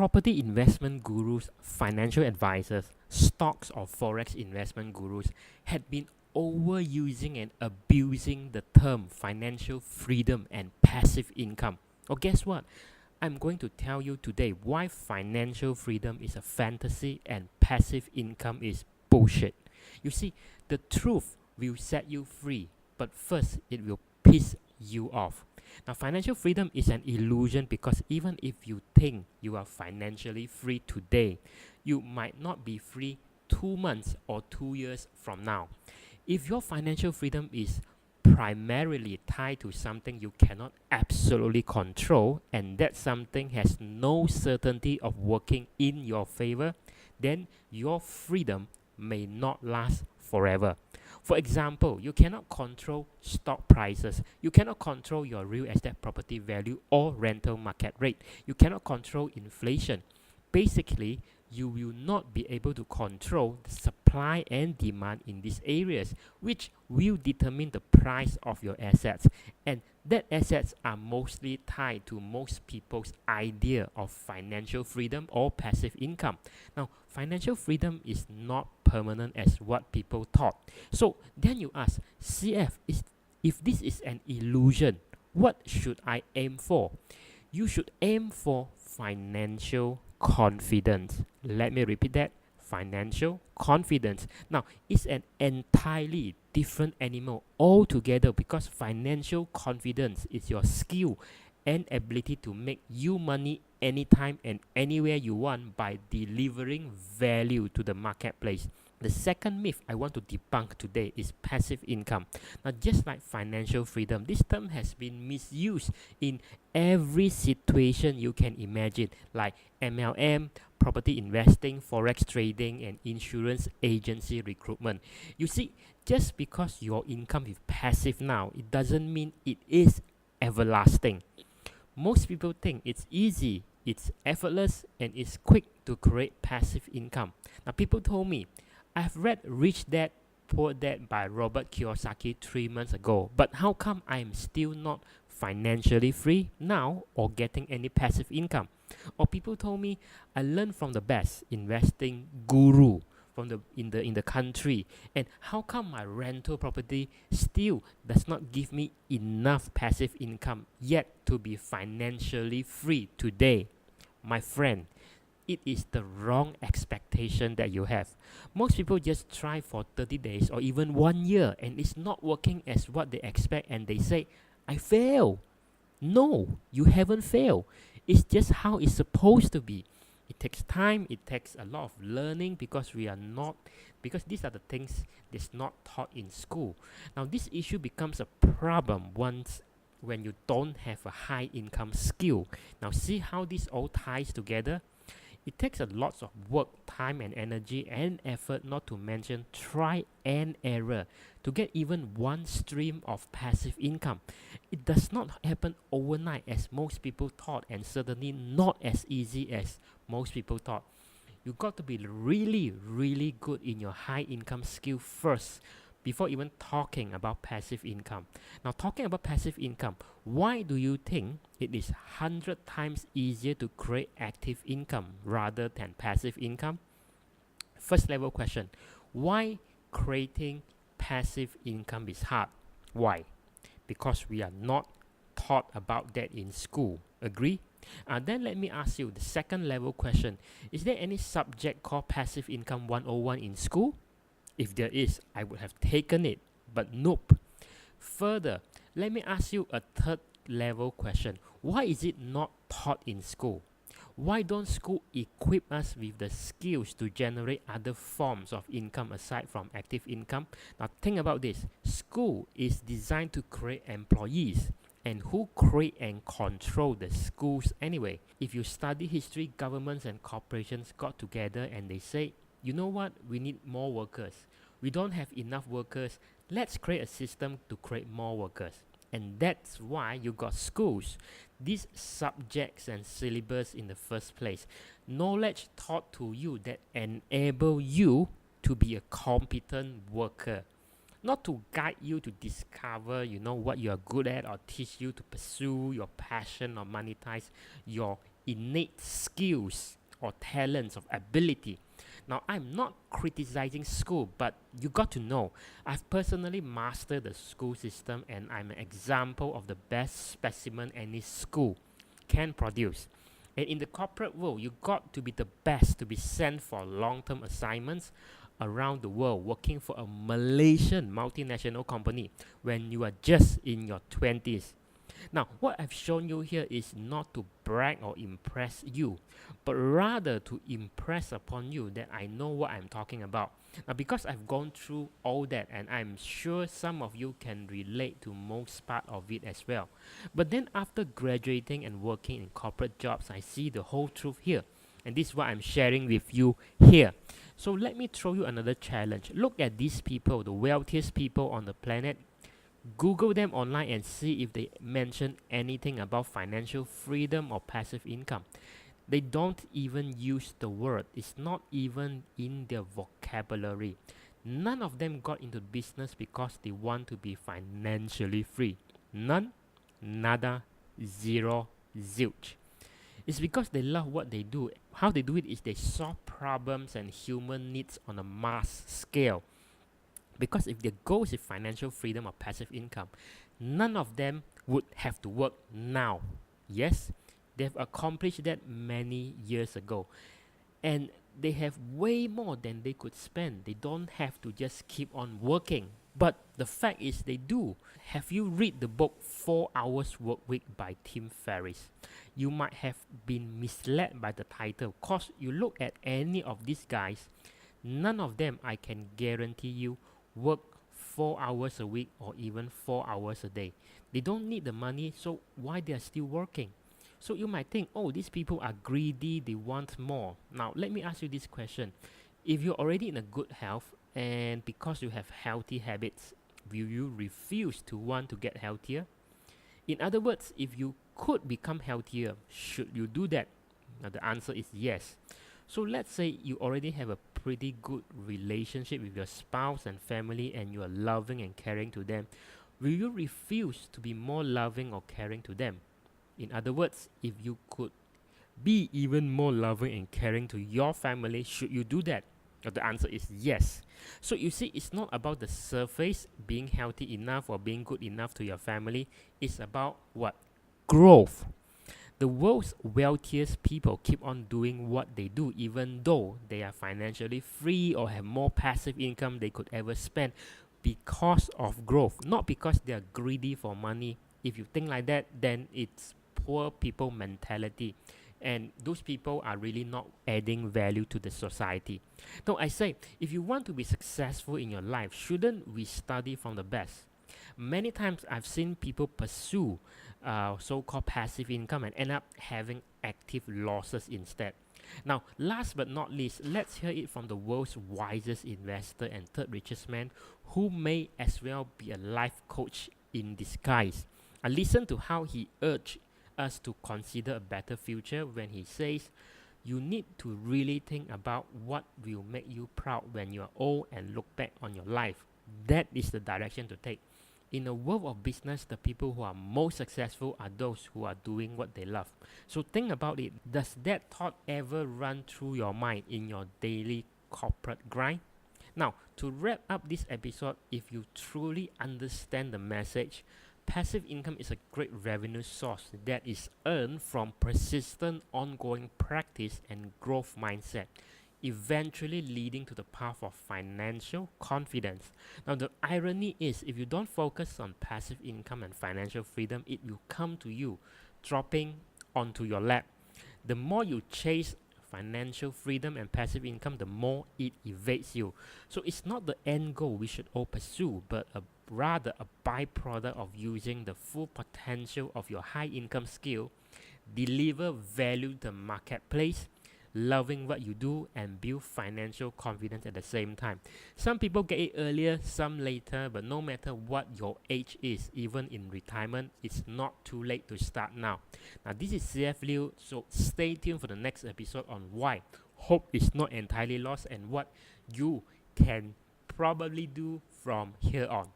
property investment gurus, financial advisors, stocks or forex investment gurus had been overusing and abusing the term financial freedom and passive income. Well, guess what? I'm going to tell you today why financial freedom is a fantasy and passive income is bullshit. You see, the truth will set you free, but first it will piss you off. Now, financial freedom is an illusion because even if you think you are financially free today, you might not be free 2 months or 2 years from now. If your financial freedom is primarily tied to something you cannot absolutely control and that something has no certainty of working in your favor, then your freedom may not last forever. For example, you cannot control stock prices, you cannot control your real estate property value or rental market rate, you cannot control inflation. Basically, you will not be able to control the supply and demand in these areas, which will determine the price of your assets. And that assets are mostly tied to most people's idea of financial freedom or passive income. Now, financial freedom is not permanent as what people thought. So then you ask, CF, if this is an illusion, what should I aim for? You should aim for financial confidence. Let me repeat that. Financial confidence. Now, it's an entirely different animal altogether because financial confidence is your skill and ability to make you money anytime and anywhere you want by delivering value to the marketplace. The second myth I want to debunk today is passive income. Now, just like financial freedom, this term has been misused in every situation you can imagine, like MLM, property investing, forex trading, and insurance agency recruitment. You see, just because your income is passive now, it doesn't mean it is everlasting. Most people think it's easy, it's effortless, and it's quick to create passive income. Now, people told me, I've read Rich Dad, Poor Dad by Robert Kiyosaki 3 months ago, but how come I'm still not financially free now or getting any passive income? Or people told me I learned from the best investing guru in the country, and how come my rental property still does not give me enough passive income yet to be financially free today? My friend, it is the wrong expectation that you have. Most people just try for 30 days or even 1 year and it's not working as what they expect and they say, I fail. No, you haven't failed. It's just how it's supposed to be. It takes time, it takes a lot of learning because these are the things that's not taught in school. Now, this issue becomes a problem when you don't have a high income skill. Now, see how this all ties together? It takes a lot of work, time and energy and effort, not to mention try and error, to get even one stream of passive income. It does not happen overnight as most people thought, and certainly not as easy as most people thought. You got to be really, really good in your high income skill first before even talking about passive income. Now, talking about passive income, why do you think it is 100 times easier to create active income rather than passive income? First level question, why creating passive income is hard? Why? Because we are not taught about that in school. Agree? Then let me ask you the second level question. Is there any subject called Passive Income 101 in school? If there is, I would have taken it, but nope. Further, let me ask you a third level question. Why is it not taught in school? Why don't school equip us with the skills to generate other forms of income aside from active income? Now think about this. School is designed to create employees. And who create and control the schools anyway? If you study history, governments and corporations got together and they say, you know what, we need more workers. We don't have enough workers. Let's create a system to create more workers. And that's why you got schools, these subjects and syllabus in the first place. Knowledge taught to you that enable you to be a competent worker. Not to guide you to discover, what you are good at or teach you to pursue your passion or monetize your innate skills or talents of ability. Now, I'm not criticizing school, but you got to know, I've personally mastered the school system and I'm an example of the best specimen any school can produce. And in the corporate world, you got to be the best to be sent for long-term assignments around the world working for a Malaysian multinational company when you are just in your 20s. Now, what I've shown you here is not to brag or impress you, but rather to impress upon you that I know what I'm talking about. Now, because I've gone through all that, and I'm sure some of you can relate to most part of it as well. But then after graduating and working in corporate jobs, I see the whole truth here. And this is what I'm sharing with you here. So let me throw you another challenge. Look at these people, the wealthiest people on the planet. Google them online and see if they mention anything about financial freedom or passive income. They don't even use the word. It's not even in their vocabulary. None of them got into business because they want to be financially free. None, nada, zero, zilch. It's because they love what they do. How they do it is they solve problems and human needs on a mass scale. Because if their goal is financial freedom or passive income, none of them would have to work now. Yes, they've accomplished that many years ago. And they have way more than they could spend. They don't have to just keep on working. But the fact is they do. Have you read the book 4 Hours Work Week by Tim Ferris? You might have been misled by the title, because you look at any of these guys, none of them, I can guarantee you, work 4 hours a week or even 4 hours a day. They don't need the money, so why they are still working? So you might think, oh, these people are greedy, they want more. Now, let me ask you this question. If you're already in a good health and because you have healthy habits, will you refuse to want to get healthier? In other words, if you could become healthier, should you do that? Now, the answer is yes. So let's say you already have a pretty good relationship with your spouse and family and you are loving and caring to them. Will you refuse to be more loving or caring to them? In other words, if you could be even more loving and caring to your family, should you do that? The answer is yes. So you see, it's not about the surface, being healthy enough or being good enough to your family. It's about what? Growth. The world's wealthiest people keep on doing what they do even though they are financially free or have more passive income they could ever spend, because of growth, not because they are greedy for money. If you think like that, then it's poor people mentality, and those people are really not adding value to the society. No, I say, if you want to be successful in your life, shouldn't we study from the best? Many times I've seen people pursue so-called passive income and end up having active losses instead. Now, last but not least, let's hear it from the world's wisest investor and third richest man, who may as well be a life coach in disguise. Listen to how he urged us to consider a better future when he says, you need to really think about what will make you proud when you are old and look back on your life. That is the direction to take. In a world of business, the people who are most successful are those who are doing what they love. So think about it. Does that thought ever run through your mind in your daily corporate grind? Now, to wrap up this episode, if you truly understand the message, passive income is a great revenue source that is earned from persistent, ongoing practice and growth mindset, eventually leading to the path of financial confidence. Now, the irony is, if you don't focus on passive income and financial freedom, it will come to you, dropping onto your lap. The more you chase financial freedom and passive income, the more it evades you. So it's not the end goal we should all pursue, but rather a byproduct of using the full potential of your high income skill, deliver value to the marketplace, loving what you do, and build financial confidence at the same time. Some people get it earlier, some later, but no matter what your age is, even in retirement, it's not too late to start now. Now, this is CF Liu, so stay tuned for the next episode on why hope is not entirely lost and what you can probably do from here on.